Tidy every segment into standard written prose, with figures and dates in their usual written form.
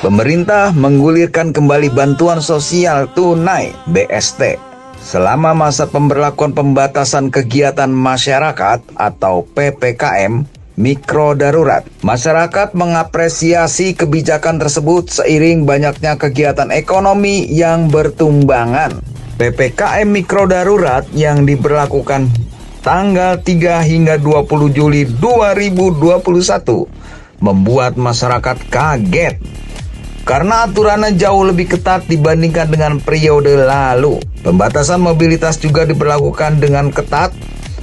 Pemerintah menggulirkan kembali bantuan sosial tunai (BST) selama masa pemberlakuan pembatasan kegiatan masyarakat atau PPKM mikro darurat. Masyarakat mengapresiasi kebijakan tersebut seiring banyaknya kegiatan ekonomi yang bertumbangan. PPKM mikro darurat yang diberlakukan tanggal 3 hingga 20 Juli 2021 membuat masyarakat kaget karena aturannya jauh lebih ketat dibandingkan dengan periode lalu. Pembatasan mobilitas juga diberlakukan dengan ketat.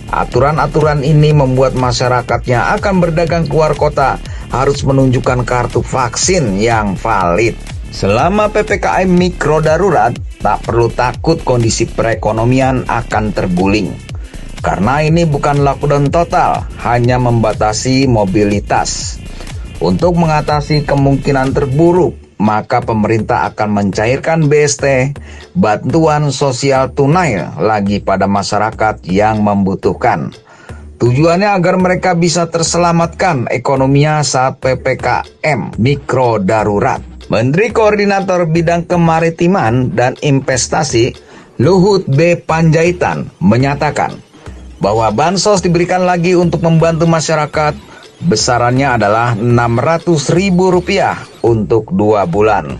Aturan-aturan ini membuat masyarakat yang akan berdagang keluar kota harus menunjukkan kartu vaksin yang valid. Selama PPKM mikro darurat, tak perlu takut kondisi perekonomian akan terguling. Karena ini bukan lockdown total, hanya membatasi mobilitas. Untuk mengatasi kemungkinan terburuk, maka pemerintah akan mencairkan BST, bantuan sosial tunai lagi pada masyarakat yang membutuhkan. Tujuannya agar mereka bisa terselamatkan ekonominya saat PPKM mikro darurat. Menteri Koordinator Bidang Kemaritiman dan Investasi Luhut B. Panjaitan menyatakan bahwa bansos diberikan lagi untuk membantu masyarakat. Besarannya adalah Rp600.000 untuk 2 bulan.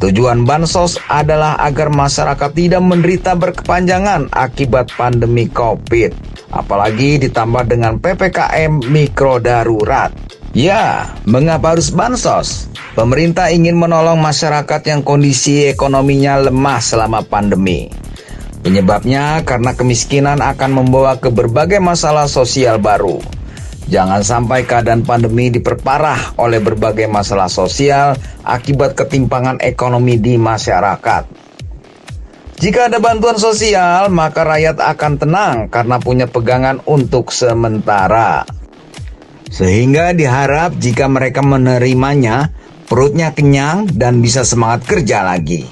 Tujuan bansos adalah agar masyarakat tidak menderita berkepanjangan akibat pandemi COVID. Apalagi ditambah dengan PPKM mikro darurat. Ya, mengapa harus bansos? Pemerintah ingin menolong masyarakat yang kondisi ekonominya lemah selama pandemi. Penyebabnya karena kemiskinan akan membawa ke berbagai masalah sosial baru. Jangan sampai keadaan pandemi diperparah oleh berbagai masalah sosial akibat ketimpangan ekonomi di masyarakat. Jika ada bantuan sosial, maka rakyat akan tenang karena punya pegangan untuk sementara. Sehingga diharap jika mereka menerimanya, perutnya kenyang dan bisa semangat kerja lagi,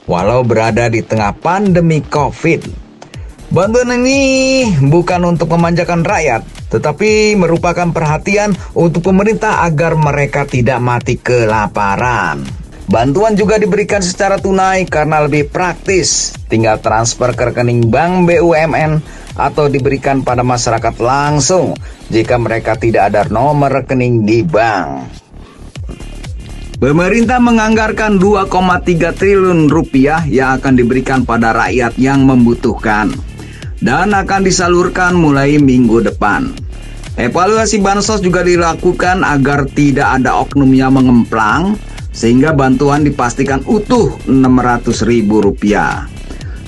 walau berada di tengah pandemi COVID. Bantuan ini bukan untuk memanjakan rakyat, tetapi merupakan perhatian untuk pemerintah agar mereka tidak mati kelaparan. Bantuan juga diberikan secara tunai karena lebih praktis, tinggal transfer ke rekening bank BUMN atau diberikan pada masyarakat langsung jika mereka tidak ada nomor rekening di bank. Pemerintah menganggarkan 2,3 triliun rupiah yang akan diberikan pada rakyat yang membutuhkan dan akan disalurkan mulai minggu depan. Evaluasi bansos juga dilakukan agar tidak ada oknum yang mengemplang, sehingga bantuan dipastikan utuh Rp600.000.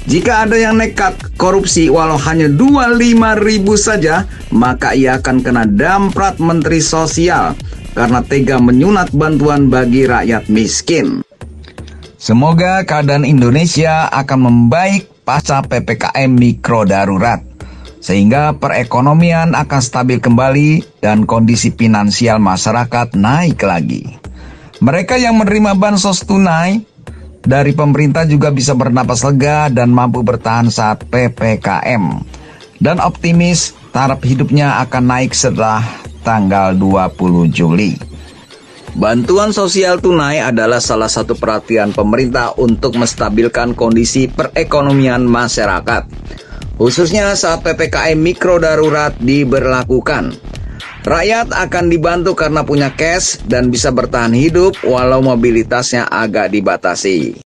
Jika ada yang nekat korupsi walau hanya 25.000 saja, maka ia akan kena damprat Menteri Sosial karena tega menyunat bantuan bagi rakyat miskin. Semoga keadaan Indonesia akan membaik pasca PPKM mikro darurat, sehingga perekonomian akan stabil kembali dan kondisi finansial masyarakat naik lagi. Mereka yang menerima bansos tunai dari pemerintah juga bisa bernapas lega dan mampu bertahan saat PPKM. Dan optimis taraf hidupnya akan naik setelah tanggal 20 Juli. Bantuan sosial tunai adalah salah satu perhatian pemerintah untuk menstabilkan kondisi perekonomian masyarakat, khususnya saat PPKM mikro darurat diberlakukan. Rakyat akan dibantu karena punya cash dan bisa bertahan hidup walau mobilitasnya agak dibatasi.